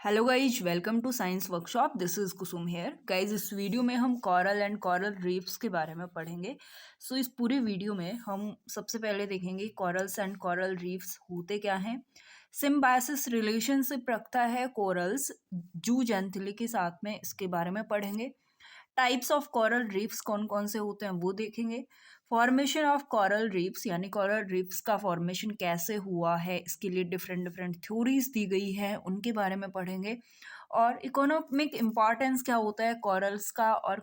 Hello guys, welcome to science workshop. This is Kusum here. Guys, इस video में हम coral and coral reefs के बारे में पढ़ेंगे। सो इस पूरे वीडियो में हम सबसे पहले देखेंगे कॉरल्स एंड कॉरल रीफ्स होते क्या हैं। सिम्बायोसिस रिलेशनशिप रखता है कोरल्स जूज एंथिली के साथ में, इसके बारे में पढ़ेंगे। टाइप्स ऑफ कॉरल रीफ्स कौन कौन से होते हैं वो देखेंगे। फॉर्मेशन ऑफ कॉरल रीफ्स यानी कॉरल रीफ्स का फॉर्मेशन कैसे हुआ है, इसके लिए डिफरेंट डिफरेंट थ्योरीज दी गई है, उनके बारे में पढ़ेंगे। और इकोनॉमिक इम्पॉर्टेंस क्या होता है कॉरल्स का और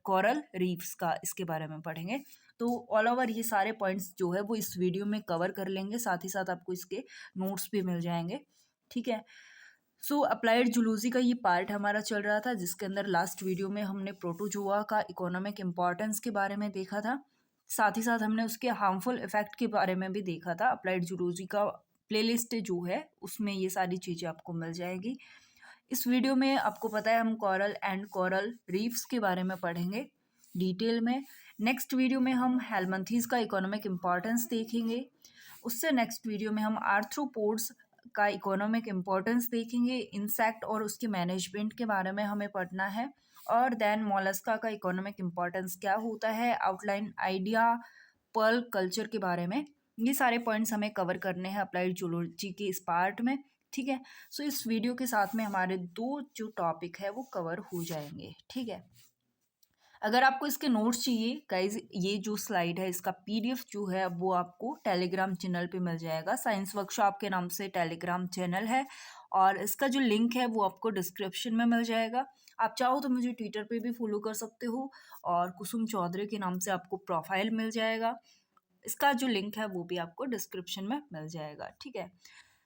कॉरल रीफ्स का, इसके बारे में पढ़ेंगे। तो ऑल ओवर ये सारे पॉइंट्स जो है वो इस वीडियो में कवर कर लेंगे, साथ ही साथ आपको इसके नोट्स भी मिल जाएंगे। ठीक है। सो अप्लाइड जूलॉजी का ये पार्ट हमारा चल रहा था, जिसके अंदर लास्ट वीडियो में हमने प्रोटोजोआ का इकोनॉमिक इम्पॉर्टेंस के बारे में देखा था। साथ ही साथ हमने उसके हार्मफुल इफेक्ट के बारे में भी देखा था। अप्लाइड जूलॉजी का प्लेलिस्ट जो है उसमें ये सारी चीज़ें आपको मिल जाएगी। इस वीडियो में आपको पता है हम कॉरल एंड कॉरल रीफ्स के बारे में पढ़ेंगे डिटेल में। नेक्स्ट वीडियो में हम हेलमंथीज का इकोनॉमिक इम्पॉर्टेंस देखेंगे। उससे नेक्स्ट वीडियो में हम आर्थ्रोपोड्स का इकोनॉमिक इम्पोर्टेंस देखेंगे। इंसेक्ट और उसके मैनेजमेंट के बारे में हमें पढ़ना है। और देन मोलस्का का इकोनॉमिक इम्पोर्टेंस क्या होता है, आउटलाइन आइडिया, पर्ल कल्चर के बारे में। ये सारे पॉइंट्स हमें कवर करने हैं अप्लाइड जूलॉजी के इस पार्ट में। ठीक है। सो इस वीडियो के साथ में हमारे दो जो टॉपिक है वो कवर हो जाएंगे। ठीक है। अगर आपको इसके नोट्स चाहिए गाइज, ये जो स्लाइड है इसका पीडीएफ जो है वो आपको टेलीग्राम चैनल पे मिल जाएगा। साइंस वर्कशॉप के नाम से टेलीग्राम चैनल है और इसका जो लिंक है वो आपको डिस्क्रिप्शन में मिल जाएगा। आप चाहो तो मुझे ट्विटर पे भी फॉलो कर सकते हो और कुसुम चौधरी के नाम से आपको प्रोफाइल मिल जाएगा। इसका जो लिंक है वो भी आपको डिस्क्रिप्शन में मिल जाएगा। ठीक है।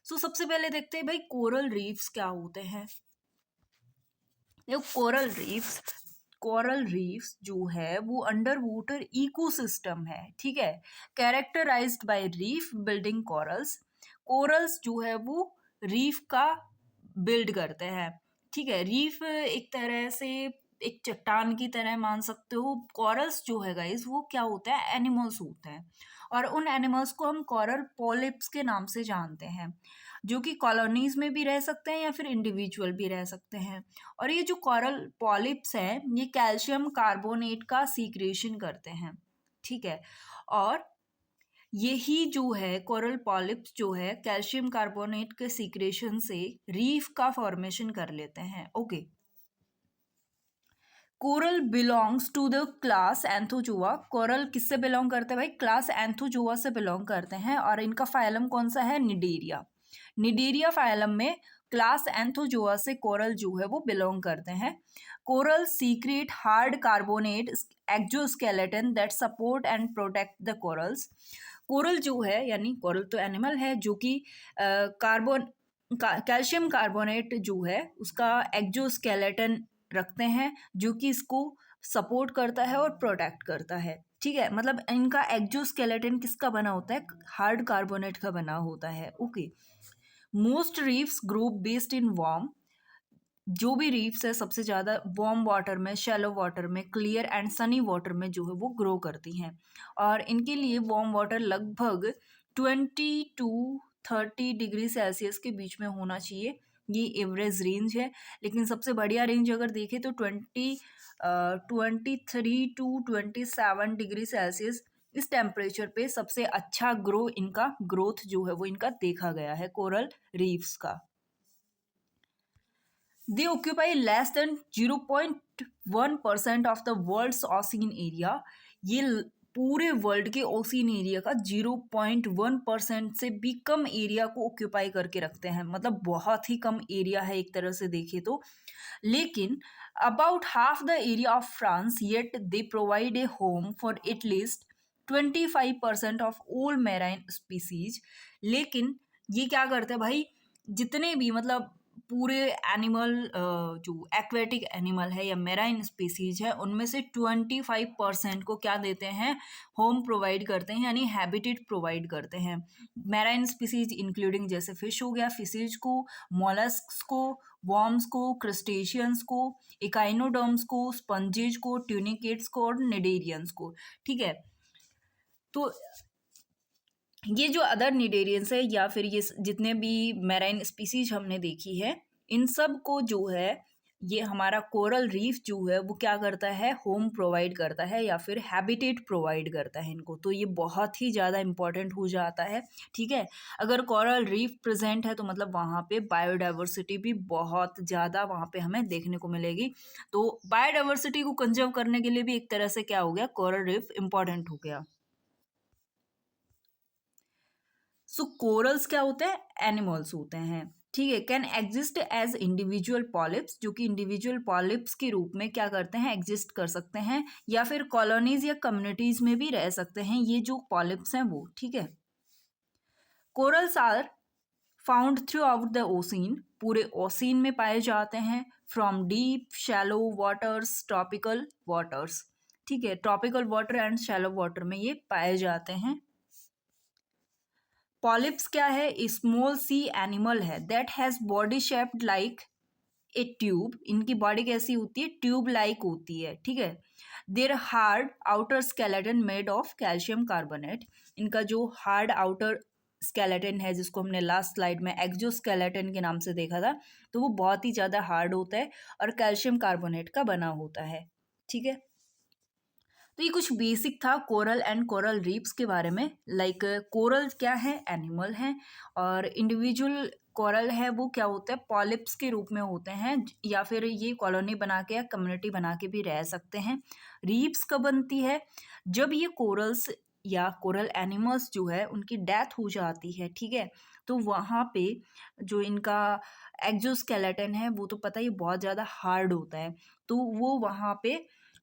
सो सबसे पहले देखते हैं भाई कोरल रीफ्स क्या होते हैं। देखो, कोरल रीफ्स जो है वो अंडर वाटर इकोसिस्टम है। ठीक है। Characterised by reef building corals. Corals जो है वो रीफ का बिल्ड करते हैं। ठीक है। रीफ एक तरह से एक चट्टान की तरह मान सकते हो। कोरल्स जो है गाइस वो क्या होता है, एनिमल्स होते हैं। और उन एनिमल्स को हम कोरल पॉलिप्स के नाम से जानते हैं, जो कि कॉलोनीज में भी रह सकते हैं या फिर इंडिविजुअल भी रह सकते हैं। और ये जो कोरल पॉलिप्स हैं ये कैल्शियम कार्बोनेट का सीक्रेशन करते हैं। ठीक है। और यही जो है कोरल पॉलिप्स जो है कैल्शियम कार्बोनेट के सीक्रेशन से रीफ का फॉर्मेशन कर लेते हैं। Okay. Coral belongs to the class anthozoa. Coral किससे बिलोंग करते हैं भाई, क्लास एंथोजोआ से बिलोंग करते हैं। और इनका फाइलम कौन सा है, निडेरिया। निडेरिया फाइलम में क्लास एंथोजोआ से कोरल जो है वो बिलोंग करते हैं। Coral secret hard carbonate exoskeleton that support and protect the corals. Coral जो है यानी कोरल तो एनिमल है जो कि कार्बन कैल्शियम कार्बोनेट जो है उसका एक्जोस्केलेटन रखते हैं, जो कि इसको सपोर्ट करता है और प्रोटेक्ट करता है। ठीक है। मतलब इनका एक्जोस्केलेटन किसका बना होता है, हार्ड कार्बोनेट का बना होता है। Okay. Most reefs grow based in warm. जो भी रीफ्स है सबसे ज़्यादा वार्म वाटर में, शैलो वाटर में, क्लियर एंड सनी वाटर में जो है वो ग्रो करती हैं। और इनके लिए वार्म वाटर लगभग 20 to 30 डिग्री सेल्सियस के बीच में होना चाहिए। ये एवरेज रेंज है। लेकिन सबसे बढ़िया रेंज अगर देखें तो 23 to 27 डिग्री सेल्सियस इस टेम्परेचर पे सबसे अच्छा ग्रोथ जो है वो इनका देखा गया है कोरल रीफ्स का। They occupy less than 0.1% of the world's ocean area. ये पूरे वर्ल्ड के ओशियन एरिया का 0.1% से भी कम एरिया को ऑक्यूपाई करके रखते हैं। मतलब बहुत ही कम एरिया है एक तरह से देखे तो। लेकिन about half the area of France, yet they provide a home for at least 25% of all marine species. लेकिन ये क्या करते हैं भाई, जितने भी मतलब पूरे एनिमल जो एक्वेटिक एनिमल है या मेराइन स्पीसीज है उनमें से 25% को क्या देते हैं, होम प्रोवाइड करते हैं, यानी हैबिटेट प्रोवाइड करते हैं। मेराइन स्पीसीज इंक्लूडिंग जैसे फिश हो गया, फिशेज को, मोलस्क्स को, वॉर्म्स को, क्रस्टेशियंस को, इकाइनोडर्म्स को, स्पंजेज को, ट्यूनिकेट्स को और निडेरियंस को। ठीक है। तो ये जो अदर निडेरियंस है या फिर ये जितने भी मैराइन स्पीसीज हमने देखी है इन सब को जो है ये हमारा कोरल रीफ जो है वो क्या करता है, होम प्रोवाइड करता है या फिर हैबिटेट प्रोवाइड करता है इनको। तो ये बहुत ही ज़्यादा इम्पोर्टेंट हो जाता है, ठीक है। अगर कोरल रीफ प्रेजेंट है तो मतलब वहाँ पे बायोडाइवर्सिटी भी बहुत ज़्यादा वहाँ पे हमें देखने को मिलेगी। तो बायोडाइवर्सिटी को कंजर्व करने के लिए भी एक तरह से क्या हो गया, कोरल रीफ इम्पोर्टेंट हो गया। सो कोरल्स क्या होते हैं, एनिमल्स होते हैं, ठीक है। Can exist as individual polyps, जो कि इंडिविजुअल पॉलिप्स के रूप में क्या करते हैं, एग्जिस्ट कर सकते हैं, या फिर कॉलोनीज या कम्युनिटीज में भी रह सकते हैं ये जो पॉलिप्स हैं वो, ठीक है। Corals are found throughout the ocean, पूरे ओसीन में पाए जाते हैं, from deep shallow waters, tropical waters, ठीक है। Tropical water and shallow water में ये पाए जाते हैं। पॉलिप्स क्या है, स्मॉल सी एनिमल है that has body shaped like a tube, इनकी बॉडी कैसी होती है, ट्यूब लाइक होती है, ठीक है। Their hard outer skeleton made of calcium carbonate, इनका जो हार्ड आउटर स्केलेटन है जिसको हमने लास्ट स्लाइड में एक्जोस्केलेटन के नाम से देखा था, तो वो बहुत ही ज़्यादा हार्ड होता है और कैल्शियम कार्बोनेट का बना होता है, ठीक है। तो ये कुछ बेसिक था कोरल एंड कोरल रीफ्स के बारे में। लाइक कोरल क्या है, एनिमल है, और इंडिविजुअल कोरल है वो क्या होता है, पॉलिप्स के रूप में होते हैं, या फिर ये कॉलोनी बना के या कम्युनिटी बना के भी रह सकते हैं। रीफ्स कब बनती है, जब ये कोरल्स या कोरल एनिमल्स जो है उनकी डेथ हो जाती है, ठीक है। तो वहाँ पे जो इनका एक्जोस्केलेटन है वो तो पता ही बहुत ज़्यादा हार्ड होता है, तो वो वहाँ पे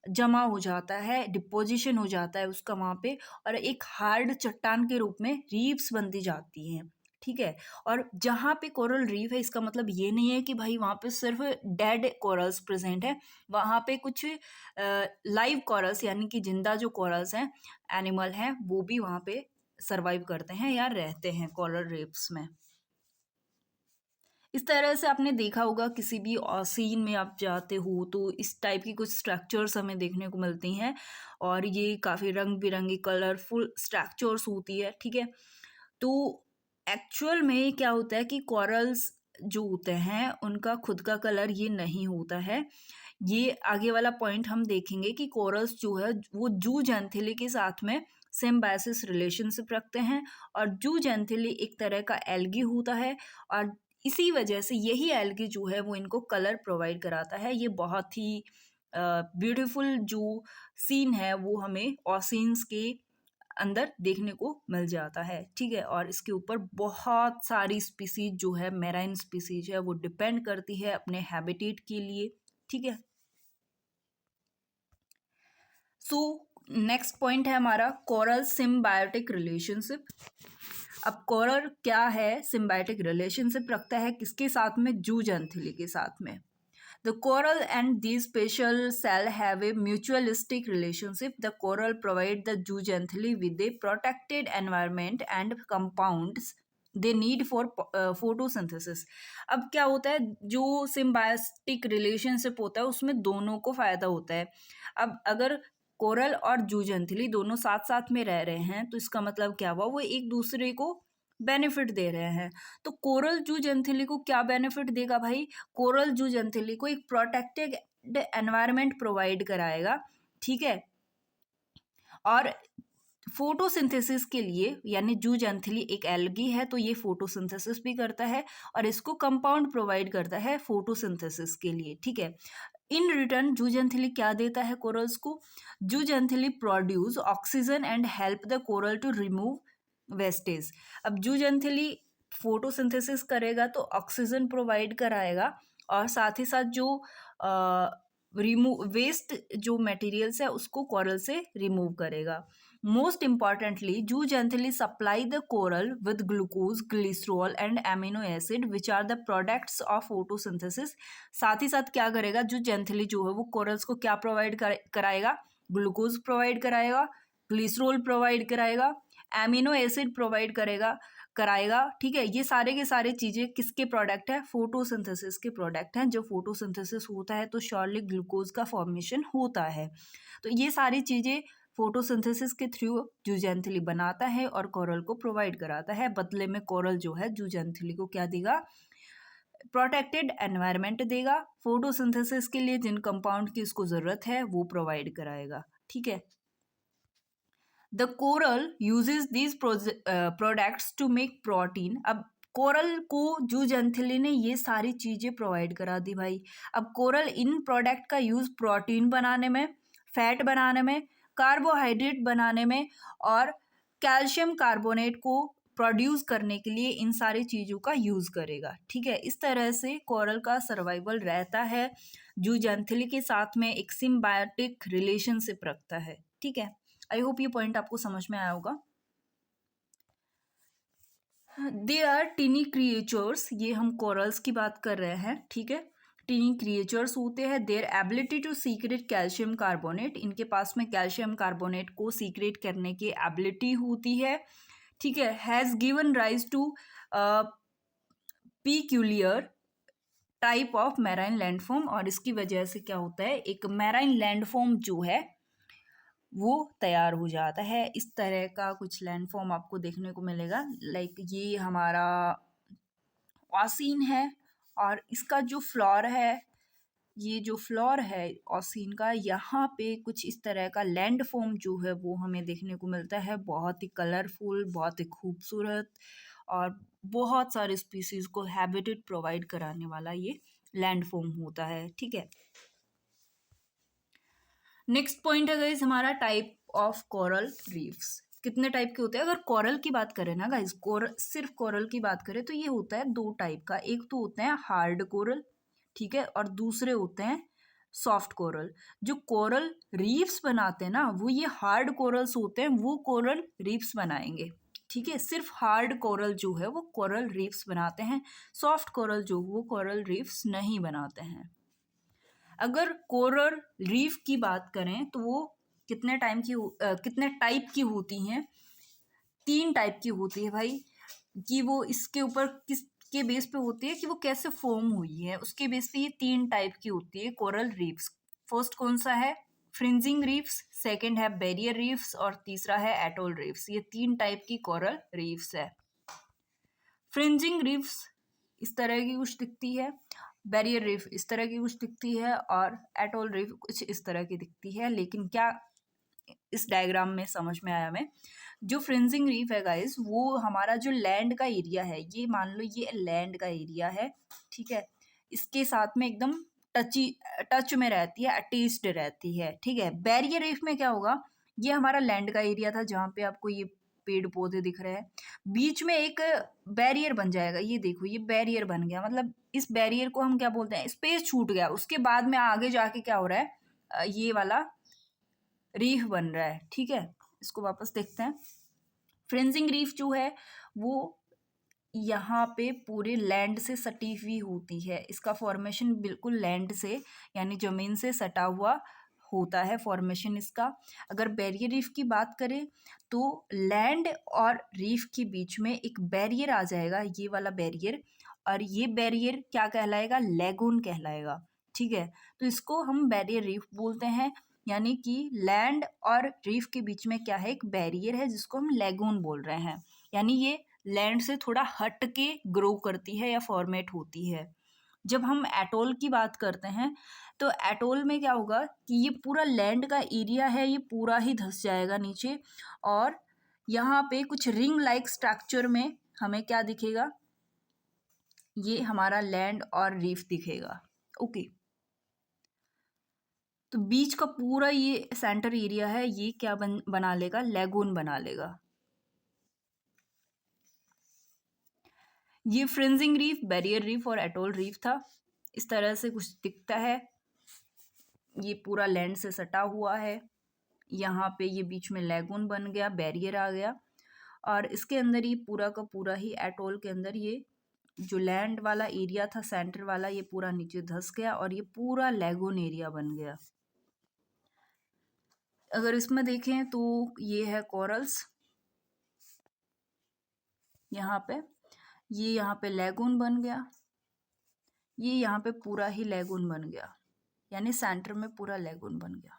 जमा हो जाता है, डिपोजिशन हो जाता है उसका वहाँ पे, और एक हार्ड चट्टान के रूप में रीफ्स बनती जाती हैं, ठीक है। और जहाँ पे कोरल रीफ है इसका मतलब ये नहीं है कि भाई वहाँ पे सिर्फ डेड कोरल्स प्रेजेंट है, वहाँ पे कुछ लाइव कोरल्स यानी कि जिंदा जो कोरल्स हैं, एनिमल हैं, वो भी वहाँ पे सर्वाइव करते हैं या रहते हैं कोरल रीफ्स में। इस तरह से आपने देखा होगा किसी भी सीन में आप जाते हो तो इस टाइप की कुछ स्ट्रक्चर्स हमें देखने को मिलती हैं, और ये काफ़ी रंग बिरंगी कलरफुल स्ट्रक्चर्स होती है, ठीक है। तो एक्चुअल में क्या होता है कि कॉरल्स जो होते हैं उनका खुद का कलर ये नहीं होता है। ये आगे वाला पॉइंट हम देखेंगे कि कोरल्स जो है वो जू जेंथिली के साथ में सिम्बायोसिस रिलेशनशिप रखते हैं, और जू जेंथिली एक तरह का एल्गी होता है, और इसी वजह से यही एल्गी जो है वो इनको कलर प्रोवाइड कराता है। ये बहुत ही ब्यूटीफुल जो सीन है वो हमें ओशियंस के अंदर देखने को मिल जाता है, ठीक है। और इसके ऊपर बहुत सारी स्पीसीज जो है, मैराइन स्पीसीज है, वो डिपेंड करती है अपने हैबिटेट के लिए, ठीक है। सो नेक्स्ट पॉइंट है हमारा कोरल सिम्बायोटिक रिलेशनशिप। अब कोरल क्या है, सिम्बायोटिक रिलेशनशिप रखता है किसके साथ में, जू जेंथिली के साथ में। The coral and these special cell have a mutualistic relationship. The coral provide the zooxanthellae with a protected environment and compounds they need for photosynthesis. अब क्या होता है, जो symbiotic relationship होता है उसमें दोनों को फायदा होता है। अब अगर कोरल और जूजेंथिली दोनों साथ साथ में रह रहे हैं तो इसका मतलब क्या हुआ, वो एक दूसरे को बेनिफिट दे रहे हैं। तो कोरल जू जेंथिली को क्या बेनिफिट देगा भाई, कोरल जू जेंथिली को एक प्रोटेक्टेड एनवायरनमेंट प्रोवाइड कराएगा, ठीक है। और फोटोसिंथेसिस के लिए, यानी जू जेंथिली एक एल्गी है तो ये फोटोसिंथेसिस भी करता है, और इसको कंपाउंड प्रोवाइड करता है फोटोसिंथेसिस के लिए, ठीक है। इन रिटर्न जू जेंथिली क्या देता है कोरल्स को, zooxanthellae produce oxygen and help the coral to remove wastage. अब जू जेंथिली फोटोसिंथेसिस करेगा तो ऑक्सीजन प्रोवाइड कराएगा, और साथ ही साथ जो रिमूव वेस्ट जो मटेरियल्स है उसको कोरल से रिमूव करेगा। Most importantly zooxanthellae supply the coral with glucose, glycerol and amino acid which are the products of photosynthesis. साथ ही साथ क्या करेगा, जू जेंथिली जो है वो कोरल्स को क्या प्रोवाइड कराएगा, ग्लूकोज प्रोवाइड कराएगा, ग्लिसरॉल प्रोवाइड कराएगा, एमिनो एसिड प्रोवाइड कराएगा, ठीक है। ये सारे के सारे चीज़ें किसके प्रोडक्ट है, फोटोसिंथेसिस के प्रोडक्ट हैं। जब फोटोसिंथेसिस होता है तो श्योरली ग्लूकोज का फॉर्मेशन होता है। तो ये सारी चीज़ें फोटोसिंथेसिस के थ्रू जूजेंथिली बनाता है और कोरल को प्रोवाइड कराता है। बदले में कोरल जो है जूजेंथिली को क्या देगा, प्रोटेक्टेड एनवायरनमेंट देगा, फोटोसिंथेसिस के लिए जिन कंपाउंड की उसको ज़रूरत है वो प्रोवाइड कराएगा, ठीक है। The coral uses these products to make protein. अब कोरल को जूज एंथली ने ये सारी चीज़ें प्रोवाइड करा दी भाई। अब कोरल इन प्रोडक्ट का यूज़ प्रोटीन बनाने में, फैट बनाने में, कार्बोहाइड्रेट बनाने में और कैल्शियम कार्बोनेट को प्रोड्यूस करने के लिए इन सारी चीज़ों का यूज़ करेगा, ठीक है। इस तरह से कोरल का सर्वाइवल रहता है, जूज एंथली के साथ में एक सिम्बायोटिक रिलेशनशिप रखता है, ठीक है। आई होप ये पॉइंट आपको समझ में आया होगा। दे आर टीनी क्रिएचर्स, ये हम कोरल्स की बात कर रहे हैं, ठीक है। टीनी क्रिएचर्स होते हैं। Their ability to secrete calcium carbonate, इनके पास में कैल्शियम कार्बोनेट को सीक्रेट करने की एबिलिटी होती है, ठीक है। Has given rise to peculiar type of marine landform, और इसकी वजह से क्या होता है, एक मैराइन लैंडफॉर्म जो है वो तैयार हो जाता है। इस तरह का कुछ लैंडफॉर्म आपको देखने को मिलेगा। लाइक ये हमारा ऑसीन है और इसका जो फ्लोर है, ये जो फ्लोर है ऑसीन का, यहाँ पे कुछ इस तरह का लैंडफॉर्म जो है वो हमें देखने को मिलता है। बहुत ही कलरफुल, बहुत ही खूबसूरत और बहुत सारे स्पीसीज को हैबिटेट प्रोवाइड कराने वाला ये लैंडफॉर्म होता है, ठीक है। नेक्स्ट पॉइंट है गाइस हमारा टाइप ऑफ कोरल रीफ्स। कितने टाइप के होते हैं? अगर कोरल की बात करें ना गाइस, कोरल, सिर्फ कोरल की बात करें तो ये होता है दो टाइप का। एक तो होते हैं हार्ड कोरल, ठीक है, और दूसरे होते हैं सॉफ्ट कोरल। जो कोरल रीफ्स बनाते हैं ना वो ये हार्ड कोरल्स होते हैं, वो कोरल रीफ्स बनाएंगे, ठीक है। सिर्फ हार्ड कोरल जो है वो कोरल रीफ्स बनाते हैं, सॉफ्ट कोरल जो वो कोरल रीफ्स नहीं बनाते हैं। अगर कोरल रीफ की बात करें तो वो कितने टाइप की होती हैं? 3 टाइप की होती है भाई। कि वो इसके ऊपर किसके बेस पे होती है कि वो कैसे फॉर्म हुई है, उसके बेस पे ये 3 टाइप की होती है कोरल रीफ्स। फर्स्ट कौन सा है? फ्रिंजिंग रीफ्स, सेकंड है बैरियर रीफ्स और तीसरा है एटोल रीफ्स। ये 3 टाइप की कोरल रीफ्स है। फ्रिंजिंग रीफ्स इस तरह की कुछ दिखती है, बैरियर रीफ इस तरह की कुछ दिखती है और एटोल रीफ कुछ इस तरह की दिखती है। लेकिन क्या इस डायग्राम में समझ में आया हमें? जो फ्रिंजिंग रीफ है गाइस वो हमारा जो लैंड का एरिया है, ये मान लो ये लैंड का एरिया है, ठीक है, इसके साथ में एकदम टच में रहती है, अटैच्ड रहती है, ठीक है। बैरियर रीफ में क्या होगा, ये हमारा लैंड का एरिया था जहाँ पे आपको ये पेड़ पौधे दिख रहे हैं, बीच में एक बैरियर बन जाएगा। ये देखो ये बैरियर बन गया, मतलब इस बैरियर को हम क्या बोलते हैं, स्पेस छूट गया। उसके बाद में आगे जाके क्या हो रहा है, ये वाला रीफ बन रहा है, ठीक है। इसको वापस देखते हैं। फ्रिंजिंग रीफ जो है वो यहाँ पे पूरे लैंड से सटी हुई होती है। इसका फॉर्मेशन बिल्कुल लैंड से यानी ज़मीन से सटा हुआ होता है फॉर्मेशन इसका। अगर बैरियर रीफ की बात करें तो लैंड और रीफ के बीच में एक बैरियर आ जाएगा, ये वाला बैरियर, और ये बैरियर क्या कहलाएगा, लैगून कहलाएगा, ठीक है। तो इसको हम बैरियर रीफ बोलते हैं, यानी कि लैंड और रीफ के बीच में क्या है, एक बैरियर है जिसको हम लैगून बोल रहे हैं। यानी ये लैंड से थोड़ा हट के ग्रो करती है या फॉर्मेट होती है। जब हम एटोल की बात करते हैं तो एटोल में क्या होगा कि ये पूरा लैंड का एरिया है, ये पूरा ही धंस जाएगा नीचे, और यहाँ पे कुछ रिंग लाइक स्ट्रक्चर में हमें क्या दिखेगा, ये हमारा लैंड और रीफ दिखेगा, ओके। तो बीच का पूरा ये सेंटर एरिया है, ये क्या बना लेगा, लैगून बना लेगा। ये फ्रिंजिंग रीफ, बैरियर रीफ और एटोल रीफ था। इस तरह से कुछ दिखता है। ये पूरा लैंड से सटा हुआ है, यहाँ पे ये बीच में लैगून बन गया, बैरियर आ गया, और इसके अंदर ये पूरा का पूरा ही एटोल के अंदर ये जो लैंड वाला एरिया था सेंटर वाला, ये पूरा नीचे धंस गया और ये पूरा लैगून एरिया बन गया। अगर इसमें देखें तो ये है कोरल्स, यहाँ पे लैगून बन गया, ये यहाँ पे पूरा ही लैगून बन गया, यानी सेंटर में पूरा लैगून बन गया।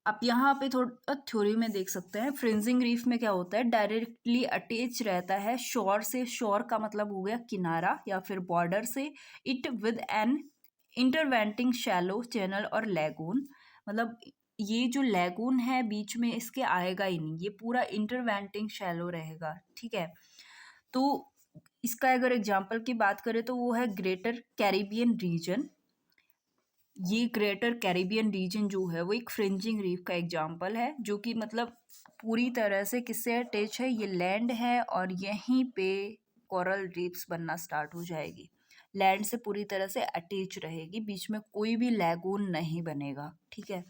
आप यहाँ पे थोड़ा थ्योरी में देख सकते हैं। फ्रिंजिंग रीफ में क्या होता है, डायरेक्टली अटैच रहता है शोर से। शोर का मतलब हो गया किनारा या फिर बॉर्डर से। It with an intervening shallow channel और लैगून, मतलब ये जो लैगून है बीच में इसके आएगा ही नहीं, ये पूरा इंटरवेंटिंग शैलो रहेगा, ठीक है। तो इसका अगर एग्जाम्पल की बात करें तो वो है ग्रेटर कैरिबियन रीजन। ये ग्रेटर कैरिबियन रीजन जो है वो एक फ्रिंजिंग रीफ का एग्जाम्पल है, जो कि मतलब पूरी तरह से किससे अटैच है, ये लैंड है और यहीं पे कोरल रीफ्स बनना स्टार्ट हो जाएगी। लैंड से पूरी तरह से अटैच रहेगी, बीच में कोई भी लैगून नहीं बनेगा, ठीक है।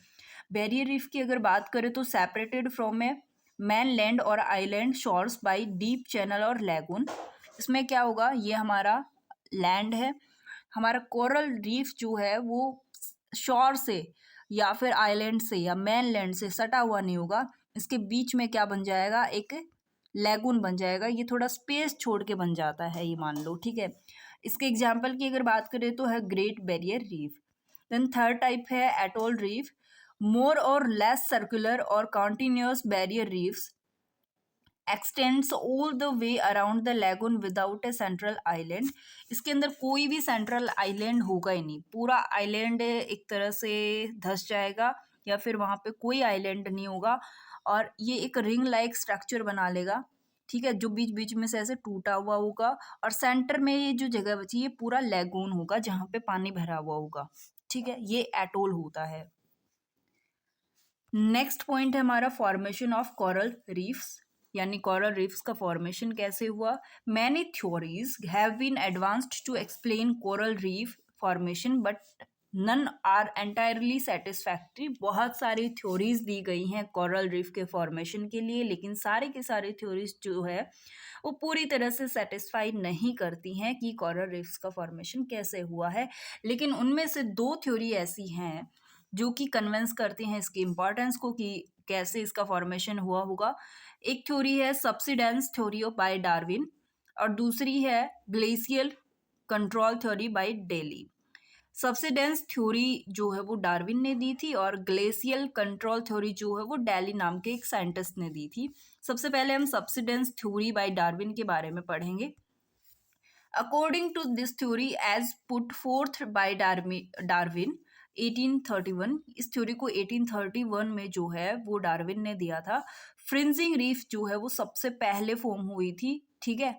बैरियर रीफ की अगर बात करें तो separated from a mainland और island shores by deep channel और लैगून। इसमें क्या होगा, ये हमारा लैंड है, हमारा कोरल रीफ जो है वो शोर से या फिर आइलैंड से या मेनलैंड से सटा हुआ नहीं होगा। इसके बीच में क्या बन जाएगा, एक लैगून बन जाएगा। ये थोड़ा स्पेस छोड़ के बन जाता है, ये मान लो, ठीक है। इसके एग्जाम्पल की अगर बात करें तो है great barrier reef. Then third type है एटोल रीफ, मोर और लेस सर्कुलर और continuous barrier reefs extends all the way around the lagoon without a central island. इसके अंदर कोई भी सेंट्रल आइलैंड होगा ही नहीं, पूरा आइलैंड एक तरह से धंस जाएगा या फिर वहाँ पे कोई आइलैंड नहीं होगा और ये एक रिंग लाइक स्ट्रक्चर बना लेगा, ठीक है, जो बीच बीच में से ऐसे टूटा हुआ होगा और सेंटर में ये जो जगह बची ये पूरा लैगून होगा जहाँ पे पानी भरा हुआ होगा, ठीक है। ये एटोल होता है। नेक्स्ट पॉइंट है हमारा फॉर्मेशन ऑफ कोरल रीफ्स, यानी कोरल रीफ्स का फॉर्मेशन कैसे हुआ। Many theories have been advanced to explain coral reef formation but none are entirely satisfactory. बहुत सारी थ्योरीज दी गई हैं कोरल रीफ के फॉर्मेशन के लिए, लेकिन सारे के सारे थ्योरीज जो है वो पूरी तरह से सेटिस्फाई नहीं करती हैं कि कोरल रीफ्स का फॉर्मेशन कैसे हुआ है। लेकिन उनमें से दो थ्योरी ऐसी हैं जो कि कन्विंस करती हैं इसकी इम्पोर्टेंस को कि कैसे इसका फॉर्मेशन हुआ होगा। एक थ्योरी है subsidence theory of by Darwin और दूसरी है glacial control theory by Daly. Subsidence theory जो है वो डार्विन ने दी थी और ग्लेशियल कंट्रोल थ्योरी जो है वो डेली नाम के एक साइंटिस्ट ने दी थी। सबसे पहले हम सबसिडेंस थ्योरी बाय डार्विन के बारे में पढ़ेंगे। According to this theory as put forth by Darwin 1831, इस थ्योरी को 1831 में जो है वो डार्विन ने दिया था। फ्रिंजिंग रीफ जो है वो सबसे पहले फॉर्म हुई थी, ठीक है।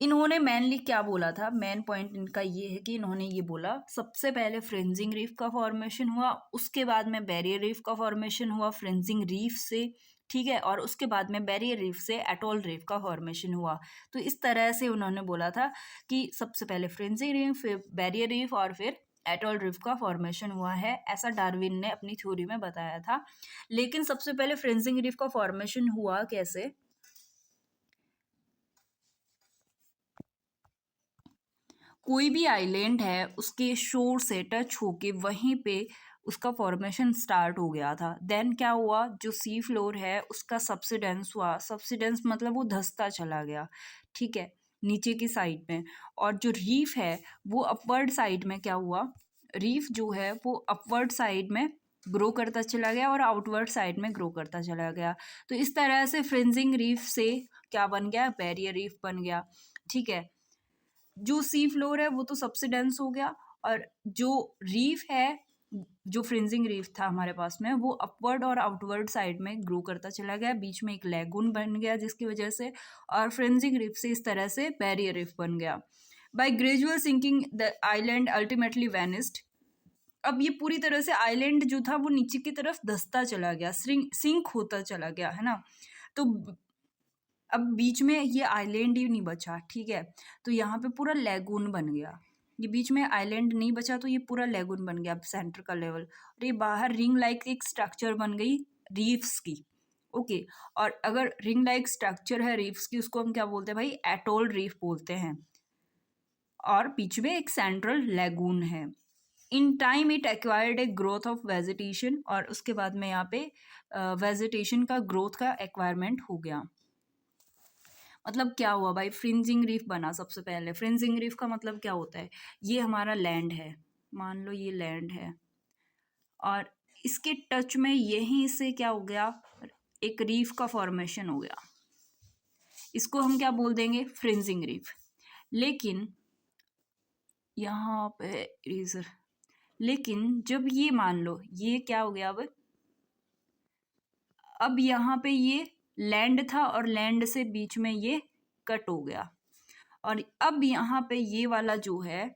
इन्होंने मेनली क्या बोला था, मेन पॉइंट इनका ये है कि इन्होंने ये बोला सबसे पहले फ्रिंजिंग रीफ का फॉर्मेशन हुआ, उसके बाद में बैरियर रीफ का फॉर्मेशन हुआ फ्रिंजिंग रीफ से, ठीक है, और उसके बाद में बैरियर रीफ से एटोल रीफ का फॉर्मेशन हुआ। तो इस तरह से उन्होंने बोला था कि सबसे पहले फ्रिंजिंग रीफ, फिर बैरियर रीफ और फिर एटोल रीफ का फॉर्मेशन हुआ है, ऐसा डार्विन ने अपनी थ्योरी में बताया था। लेकिन सबसे पहले फ्रिंजिंग रीफ का फॉर्मेशन हुआ कैसे, कोई भी आइलैंड है उसके शोर से टच होके वहीं पे उसका फॉर्मेशन स्टार्ट हो गया था। देन क्या हुआ, जो सी फ्लोर है उसका सबसिडेंस हुआ। सबसिडेंस मतलब वो धंसता चला गया, ठीक है, नीचे की साइड में। और जो रीफ है वो अपवर्ड साइड में क्या हुआ, रीफ जो है वो अपवर्ड साइड में ग्रो करता चला गया और आउटवर्ड साइड में ग्रो करता चला गया। तो इस तरह से फ्रिंजिंग रीफ से क्या बन गया, बैरियर रीफ बन गया, ठीक है। जो सी फ्लोर है वो तो सबसे डेंस हो गया और जो रीफ है, जो फ्रिंजिंग रीफ था हमारे पास में, वो अपवर्ड और आउटवर्ड साइड में ग्रो करता चला गया, बीच में एक लैगून बन गया जिसकी वजह से, और फ्रिंजिंग रीफ से इस तरह से बैरियर रीफ बन गया। By gradual sinking the island ultimately vanished. अब ये पूरी तरह से आइलैंड जो था वो नीचे की तरफ धंसता चला गया, सिंक होता चला गया, है ना। तो अब बीच में ये आइलैंड ही नहीं बचा, ठीक है। तो यहाँ पे पूरा लैगून बन गया, ये बीच में आइलैंड नहीं बचा तो ये पूरा लैगून बन गया सेंटर का लेवल, और ये बाहर रिंग लाइक एक स्ट्रक्चर बन गई रीफ्स की, ओके। और अगर रिंग लाइक स्ट्रक्चर है रीफ्स की, उसको हम क्या बोलते हैं भाई, एटोल रीफ बोलते हैं, और बीच में एक सेंट्रल लैगून है। In time it acquired a growth of vegetation, और उसके बाद में यहाँ पे वेजिटेशन का ग्रोथ का एक्वायरमेंट हो गया। मतलब क्या हुआ भाई, फ्रिंजिंग रीफ बना सबसे पहले। फ्रिंजिंग रीफ का मतलब क्या होता है, ये हमारा लैंड है, मान लो ये लैंड है और इसके टच में यहीं से क्या हो गया, एक रीफ का फॉर्मेशन हो गया। इसको हम क्या बोल देंगे, फ्रिंजिंग रीफ। लेकिन यहाँ पे इरेजर, लेकिन जब ये मान लो ये क्या हो गया, अब यहाँ पे ये लैंड था और लैंड से बीच में ये कट हो गया, और अब यहाँ पे ये वाला जो है,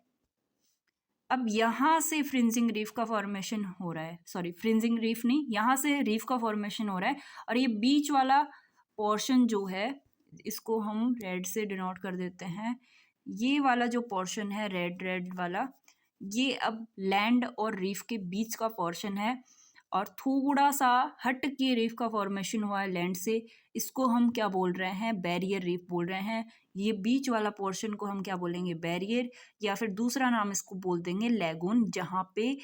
अब यहाँ से फ्रिंजिंग रीफ का फॉर्मेशन हो रहा है, सॉरी फ्रिंजिंग रीफ नहीं, यहाँ से रीफ का फॉर्मेशन हो रहा है। और ये बीच वाला पोर्शन जो है, इसको हम रेड से डिनोट कर देते हैं। ये वाला जो पोर्शन है रेड रेड वाला, ये अब लैंड और रीफ के बीच का पोर्शन है, और थोड़ा सा हट के रीफ का फॉर्मेशन हुआ है लैंड से। इसको हम क्या बोल रहे हैं, बैरियर रीफ बोल रहे हैं। ये बीच वाला पोर्शन को हम क्या बोलेंगे, बैरियर, या फिर दूसरा नाम इसको बोल देंगे लैगून, जहाँ पे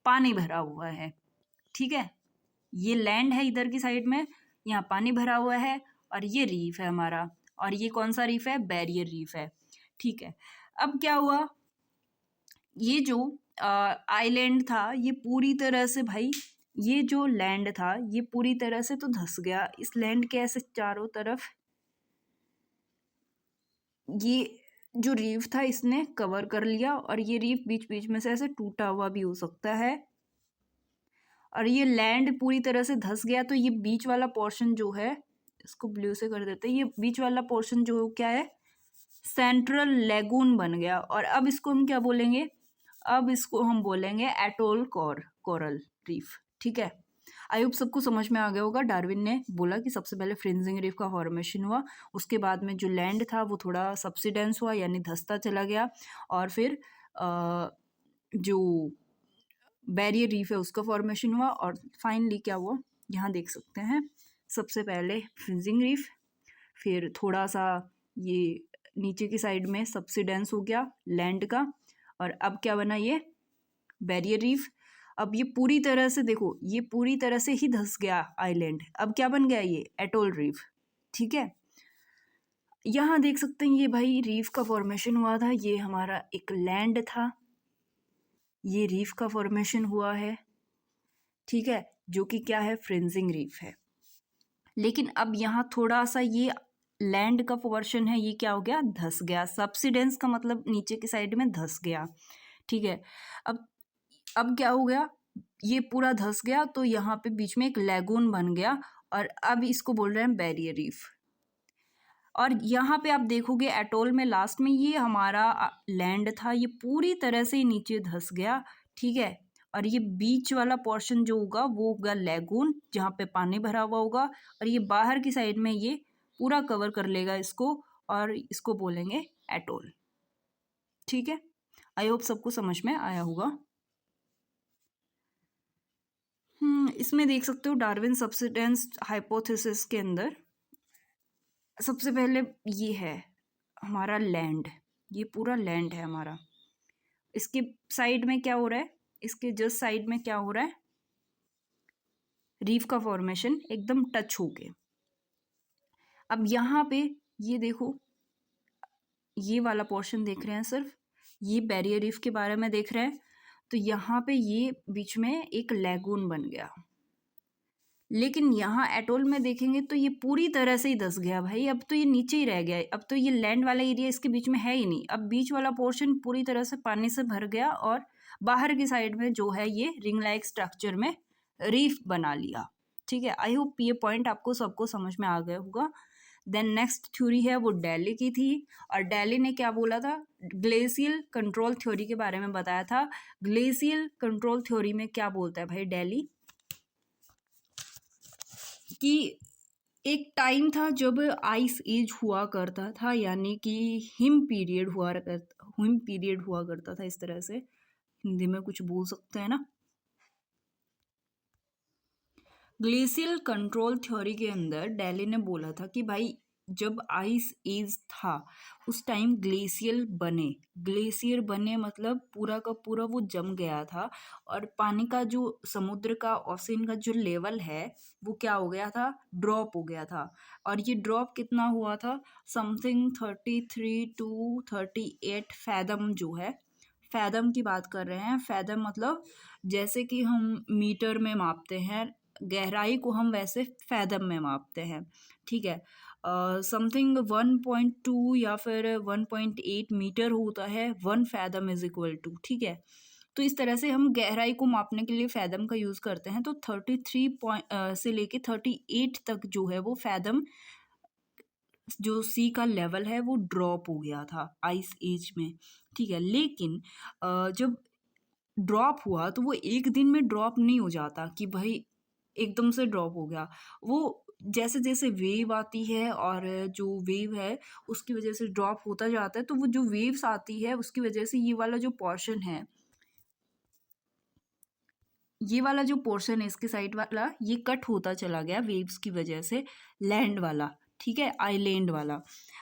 पानी भरा हुआ है। ठीक है, ये लैंड है इधर की साइड में, यहाँ पानी भरा हुआ है, और ये रीफ है हमारा, और ये कौन सा रीफ है, बैरियर रीफ है। ठीक है, अब क्या हुआ, ये जो आइलैंड था ये पूरी तरह से भाई, ये जो लैंड था ये पूरी तरह से तो धंस गया। इस लैंड के ऐसे चारों तरफ ये जो रीफ था इसने कवर कर लिया, और ये रीफ बीच बीच में से ऐसे टूटा हुआ भी हो सकता है, और ये लैंड पूरी तरह से धंस गया। तो ये बीच वाला पोर्शन जो है, इसको ब्लू से कर देते हैं, ये बीच वाला पोर्शन जो क्या है, सेंट्रल लेगून बन गया। और अब इसको हम क्या बोलेंगे, अब इसको हम बोलेंगे एटोल कोरल रीफ। ठीक है, आई होप सबको समझ में आ गया होगा। डार्विन ने बोला कि सबसे पहले फ्रिंजिंग रीफ का फॉर्मेशन हुआ, उसके बाद में जो लैंड था वो थोड़ा सबसिडेंस हुआ, यानी धंसता चला गया, और फिर जो बैरियर रीफ है उसका फॉर्मेशन हुआ, और फाइनली क्या हुआ, यहाँ देख सकते हैं। सबसे पहले फ्रिंजिंग रीफ, फिर थोड़ा सा ये नीचे की साइड में सबसिडेंस हो गया लैंड का, और अब क्या बना, ये बैरियर रीफ। अब ये पूरी तरह से देखो, ये पूरी तरह से ही धंस गया आइलैंड, अब क्या बन गया, ये एटोल रीफ। ठीक है, यहाँ देख सकते हैं ये भाई रीफ का फॉर्मेशन हुआ था, ये हमारा एक लैंड था, ये रीफ का फॉर्मेशन हुआ है। ठीक है, जो कि क्या है, फ्रिंजिंग रीफ है। लेकिन अब यहाँ थोड़ा सा ये लैंड का पोर्शन है, ये क्या हो गया, धंस गया। सबसिडेंस का मतलब नीचे की साइड में धंस गया। ठीक है, अब क्या हो गया, ये पूरा धंस गया, तो यहाँ पे बीच में एक लैगून बन गया, और अब इसको बोल रहे हैं बैरियर रीफ। और यहाँ पे आप देखोगे एटोल में लास्ट में ये हमारा लैंड था, ये पूरी तरह से नीचे धंस गया। ठीक है, और ये बीच वाला पोर्शन जो होगा वो होगा लैगून, जहाँ पे पानी भरा हुआ होगा, और ये बाहर की साइड में ये पूरा कवर कर लेगा इसको, और इसको बोलेंगे एटोल। ठीक है, आई होप सबको समझ में आया होगा। इसमें देख सकते हो डार्विन सबसिडेंस हाइपोथेसिस के अंदर सबसे पहले ये है हमारा लैंड, ये पूरा लैंड है हमारा। इसके साइड में क्या हो रहा है, इसके जस्ट साइड में क्या हो रहा है, रीफ का फॉर्मेशन एकदम टच हो के। अब यहाँ पे ये देखो, ये वाला पोर्शन देख रहे हैं, सिर्फ ये बैरियर रीफ के बारे में देख रहे हैं, तो यहाँ पे ये बीच में एक लैगून बन गया। लेकिन यहाँ एटोल में देखेंगे तो ये पूरी तरह से ही धंस गया भाई, अब तो ये नीचे ही रह गया, अब तो ये लैंड वाला एरिया इसके बीच में है ही नहीं। अब बीच वाला पोर्शन पूरी तरह से पानी से भर गया, और बाहर की साइड में जो है ये रिंग लाइक स्ट्रक्चर में रीफ बना लिया। ठीक है, आई होप ये पॉइंट आपको सबको समझ में आ गया होगा। देन नेक्स्ट थ्योरी है वो डेली की थी, और डेली ने क्या बोला था, ग्लेशियल कंट्रोल थ्योरी के बारे में बताया था। ग्लेशियल कंट्रोल थ्योरी में क्या बोलता है भाई डेली, कि एक टाइम था जब आइस एज हुआ करता था, यानी कि हिम पीरियड हुआ करता था, इस तरह से हिंदी में कुछ बोल सकते हैं ना। ग्लेशियल कंट्रोल थ्योरी के अंदर डेली ने बोला था कि भाई जब आइस एज था उस टाइम ग्लेशियर बने मतलब पूरा का पूरा वो जम गया था, और पानी का जो समुद्र का ओशन का जो लेवल है वो क्या हो गया था, ड्रॉप हो गया था। और ये ड्रॉप कितना हुआ था, समथिंग 33 to 38 फैदम जो है, फैदम की बात कर रहे हैं। फैदम मतलब जैसे कि हम मीटर में मापते हैं, गहराई को हम वैसे फैदम में मापते हैं, ठीक है। समथिंग 1.2 या फिर 1.8 मीटर होता है, 1 फैदम इज इक्वल टू, ठीक है। तो इस तरह से हम गहराई को मापने के लिए फैदम का यूज़ करते हैं। तो 33 से लेके 38 तक जो है वो फैदम जो सी का लेवल है वो ड्रॉप हो गया था आइस एज में, ठीक है। लेकिन जब ड्रॉप हुआ तो वो एक दिन में ड्रॉप नहीं हो जाता कि भाई एकदम से ड्रॉप हो गया। वो जैसे जैसे वेव आती है और जो वेव है उसकी वजह से ड्रॉप होता जाता है, तो वो जो वेव्स आती है उसकी वजह से ये वाला जो पोर्शन है इसके साइड वाला ये कट होता चला गया वेव्स की वजह से, लैंड वाला, ठीक है, आइलैंड वाला।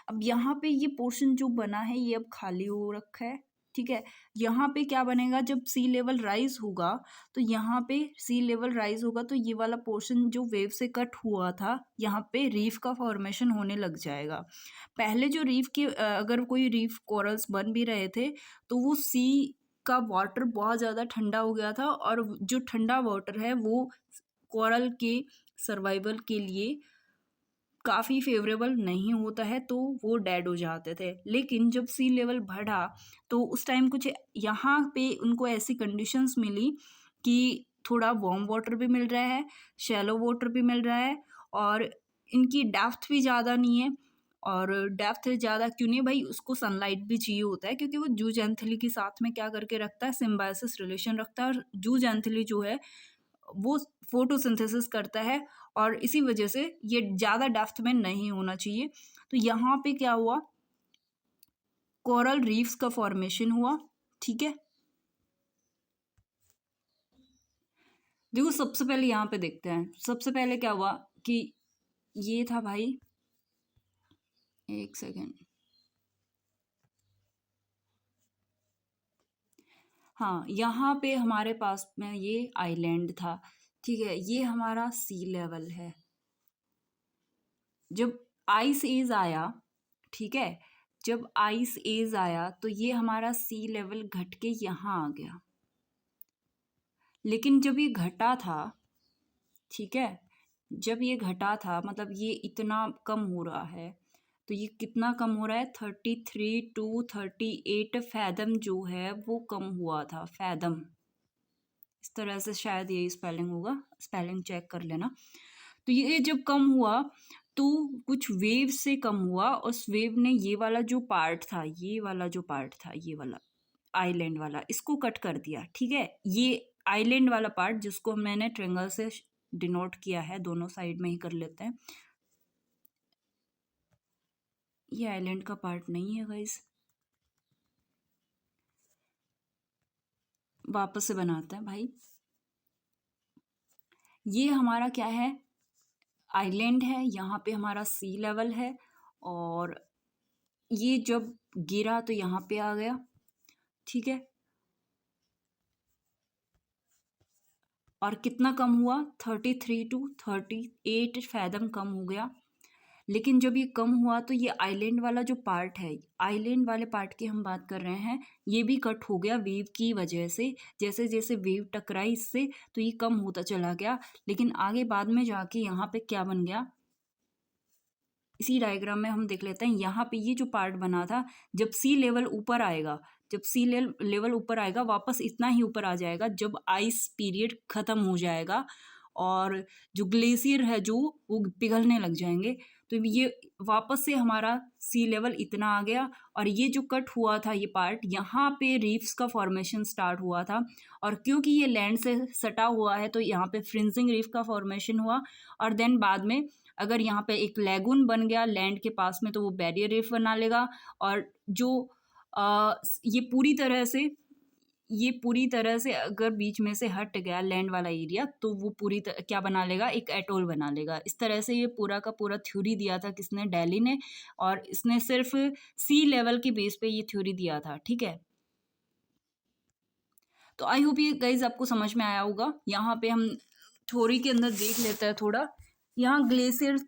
अब यहाँ पे ये पोर्शन जो बना है ये अब खाली हो रखा है, ठीक है। यहाँ पे क्या बनेगा, जब सी लेवल राइज होगा तो यहाँ पे सी लेवल राइज होगा तो ये वाला पोर्शन जो वेव से कट हुआ था यहाँ पे रीफ का फॉर्मेशन होने लग जाएगा। पहले जो रीफ के अगर कोई रीफ कोरल्स बन भी रहे थे तो वो सी का वाटर बहुत ज़्यादा ठंडा हो गया था, और जो ठंडा वाटर है वो कोरल के सर्वाइवल के लिए काफ़ी फेवरेबल नहीं होता है, तो वो डेड हो जाते थे। लेकिन जब सी लेवल बढ़ा तो उस टाइम कुछ यहाँ पे उनको ऐसी कंडीशंस मिली कि थोड़ा वार्म वाटर भी मिल रहा है, शैलो वाटर भी मिल रहा है, और इनकी डेप्थ भी ज़्यादा नहीं है। और डेप्थ ज़्यादा क्यों नहीं भाई, उसको सनलाइट भी चाहिए होता है क्योंकि वो जूज एंथली के साथ में क्या करके रखता है, सिम्बायोसिस रिलेशन रखता है, और जूज एंथली जो है वो फोटोसिंथेसिस करता है, और इसी वजह से ये ज़्यादा डेप्थ में नहीं होना चाहिए। तो यहाँ पे क्या हुआ, कोरल रीफ्स का फॉर्मेशन हुआ, ठीक है। देखो सबसे पहले यहाँ पे देखते हैं, सबसे पहले क्या हुआ कि ये था भाई, एक सेकेंड, हाँ यहाँ पे हमारे पास में ये आइलैंड था, ठीक है। ये हमारा सी लेवल है। जब आइस एज आया, ठीक है, जब आइस एज आया तो ये हमारा सी लेवल घट के यहाँ आ गया। लेकिन जब ये घटा था, ठीक है, जब ये घटा था मतलब ये इतना कम हो रहा है, तो ये कितना कम हो रहा है, 33 टू 38 फैदम जो है वो कम हुआ था, फैदम, इस तरह से शायद ये स्पेलिंग होगा, स्पेलिंग चेक कर लेना। तो ये जब कम हुआ तो कुछ वेव से कम हुआ, उस वेव ने ये वाला जो पार्ट था, ये वाला जो पार्ट था, ये वाला आइलैंड वाला, इसको कट कर दिया, ठीक है। ये आइलैंड वाला पार्ट जिसको मैंने ट्रेंगल से डिनोट किया है, दोनों साइड में ही कर लेते हैं, ये आइलैंड का पार्ट नहीं है गाइस, वापस से बनाते हैं भाई। ये हमारा क्या है, आइलैंड है, यहाँ पे हमारा सी लेवल है, और ये जब गिरा तो यहाँ पे आ गया, ठीक है। और कितना कम हुआ, 33 टू 38 फैदम कम हो गया। लेकिन जब ये कम हुआ तो ये आइलैंड वाला जो पार्ट है, आइलैंड वाले पार्ट की हम बात कर रहे हैं, ये भी कट हो गया वेव की वजह से। जैसे जैसे वेव टकराई इससे तो ये कम होता चला गया। लेकिन आगे बाद में जाके यहाँ पे क्या बन गया, इसी डायग्राम में हम देख लेते हैं। यहाँ पे ये जो पार्ट बना था, जब सी लेवल ऊपर आएगा, जब सी लेवल ऊपर आएगा वापस इतना ही ऊपर आ जाएगा जब आइस पीरियड ख़त्म हो जाएगा, और जो ग्लेशियर है जो वो पिघलने लग जाएंगे, तो ये वापस से हमारा सी लेवल इतना आ गया। और ये जो कट हुआ था ये पार्ट, यहाँ पे रीफ्स का फॉर्मेशन स्टार्ट हुआ था, और क्योंकि ये लैंड से सटा हुआ है तो यहाँ पे फ्रिंजिंग रीफ का फॉर्मेशन हुआ। और देन बाद में अगर यहाँ पे एक लैगून बन गया लैंड के पास में तो वो बैरियर रीफ बना लेगा, और जो ये पूरी तरह से अगर बीच में से हट गया लैंड वाला एरिया तो वो क्या बना लेगा, एक एटोल बना लेगा। इस तरह से ये पूरा का पूरा थ्योरी दिया था किसने, डेली ने, और इसने सिर्फ सी लेवल के बेस पे ये थ्योरी दिया था, ठीक है। तो आई होप ये गाइज आपको समझ में आया होगा। यहाँ पे हम थ्योरी के अंदर देख लेते हैं थोड़ा, यहाँ ग्लेशियर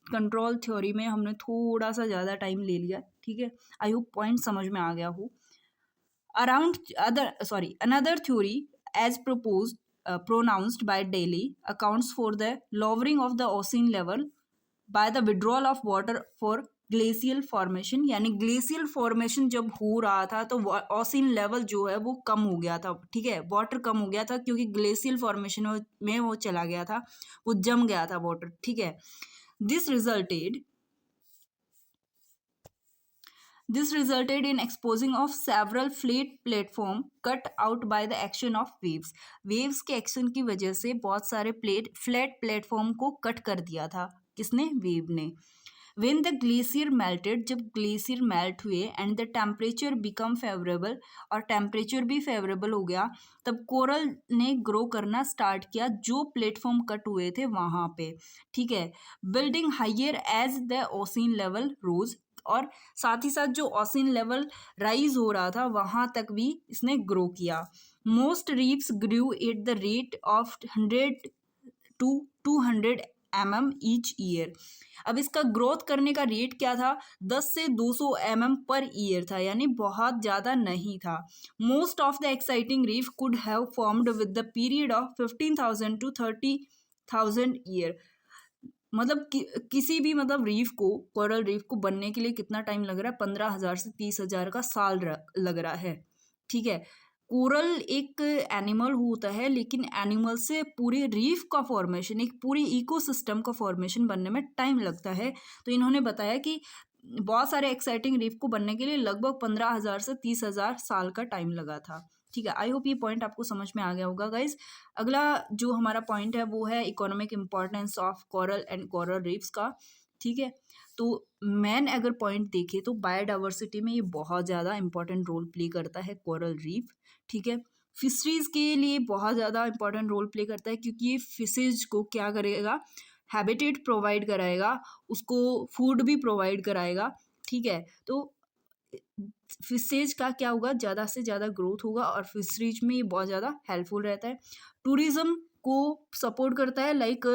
कंट्रोल थ्योरी में हमने थोड़ा सा ज़्यादा टाइम ले लिया, ठीक है। आई होप पॉइंट समझ में आ गया हो। Another theory, as pronounced by Daly, accounts for the lowering of the ocean level by the withdrawal of water for glacial formation, यानी ग्लेशियल फॉर्मेशन जब हो रहा था तो ओशन लेवल जो है वो कम हो गया था, ठीक है, वाटर कम हो गया था क्योंकि ग्लेशियल फॉर्मेशन में वो चला गया था, वो जम गया था वाटर, ठीक है। This resulted in exposing of several flat platform cut out by the action of waves. waves के एक्शन की वजह से बहुत सारे फ्लैट प्लेटफॉर्म को कट कर दिया था, किसने, वेव ने। When the glacier melted, जब ग्लेशियर मेल्ट हुए and the temperature become favourable, और टेम्परेचर भी फेवरेबल हो गया, तब कोरल ने ग्रो करना स्टार्ट किया जो प्लेटफॉर्म कट हुए थे वहाँ पे, ठीक है। Building higher as the ocean level rose, और साथ ही साथ जो ओशन लेवल राइज हो रहा था वहाँ तक भी इसने ग्रो किया। Most reefs grew at the rate of 100 to 200 mm each year. अब इसका ग्रोथ करने का रेट क्या था, 10 से 200 mm पर ईयर था, यानी बहुत ज़्यादा नहीं था। Most of the exciting reef could have formed with the period of 15,000 to 30,000 year. मतलब किसी भी मतलब रीफ को, कोरल रीफ को बनने के लिए कितना टाइम लग रहा है, 15,000 से 30,000 का साल लग रहा है, ठीक है। कोरल एक एनिमल होता है, लेकिन एनिमल से पूरे रीफ का फॉर्मेशन, एक पूरी इकोसिस्टम का फॉर्मेशन बनने में टाइम लगता है। तो इन्होंने बताया कि बहुत सारे एक्साइटिंग रीफ को बनने के लिए लगभग 15,000 से 30,000 साल का टाइम लगा था, ठीक है। आई होप ये पॉइंट आपको समझ में आ गया होगा गाइज। अगला जो हमारा पॉइंट है वो है economic importance of coral and coral reefs का, ठीक है। तो मेन अगर पॉइंट देखें तो बायोडाइवर्सिटी में ये बहुत ज़्यादा इंपॉर्टेंट रोल प्ले करता है कोरल रीफ, ठीक है। फिशरीज के लिए बहुत ज़्यादा इंपॉर्टेंट रोल प्ले करता है क्योंकि ये फिशेज को क्या करेगा, हैबिटेट प्रोवाइड कराएगा, उसको फूड भी प्रोवाइड कराएगा, ठीक है। तो फिशेज का क्या होगा, ज़्यादा से ज़्यादा ग्रोथ होगा और फिशरीज में ये बहुत ज़्यादा हेल्पफुल रहता है। टूरिज़्म को सपोर्ट करता है, लाइक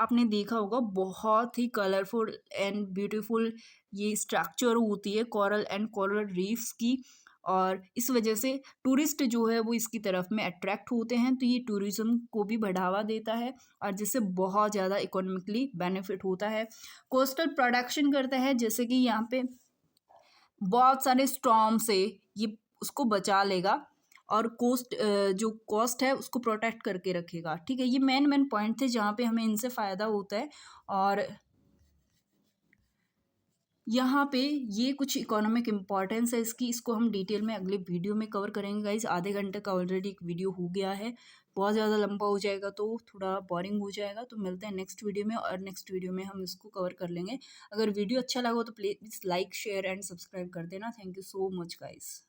आपने देखा होगा बहुत ही कलरफुल एंड ब्यूटीफुल ये स्ट्रक्चर होती है कोरल एंड कोरल रीफ्स की, और इस वजह से टूरिस्ट जो है वो इसकी तरफ में अट्रैक्ट होते हैं, तो ये टूरिज़्म को भी बढ़ावा देता है और जिससे बहुत ज़्यादा इकोनॉमिकली बेनिफिट होता है। कोस्टल प्रोडक्शन करता है, जैसे कि यहाँ पे बहुत सारे स्टॉर्म से ये उसको बचा लेगा और जो कॉस्ट है उसको प्रोटेक्ट करके रखेगा, ठीक है। ये मेन पॉइंट थे जहाँ पे हमें इनसे फ़ायदा होता है। और यहाँ पे ये कुछ इकोनॉमिक इम्पॉर्टेंस है इसकी, इसको हम डिटेल में अगले वीडियो में कवर करेंगे गाइज। आधे घंटे का ऑलरेडी एक वीडियो हो गया है, बहुत ज़्यादा लंबा हो जाएगा तो थोड़ा बोरिंग हो जाएगा, तो मिलते हैं नेक्स्ट वीडियो में, और नेक्स्ट वीडियो में हम इसको कवर कर लेंगे। अगर वीडियो अच्छा लगा तो please like share and subscribe कर देना। Thank you so much guys.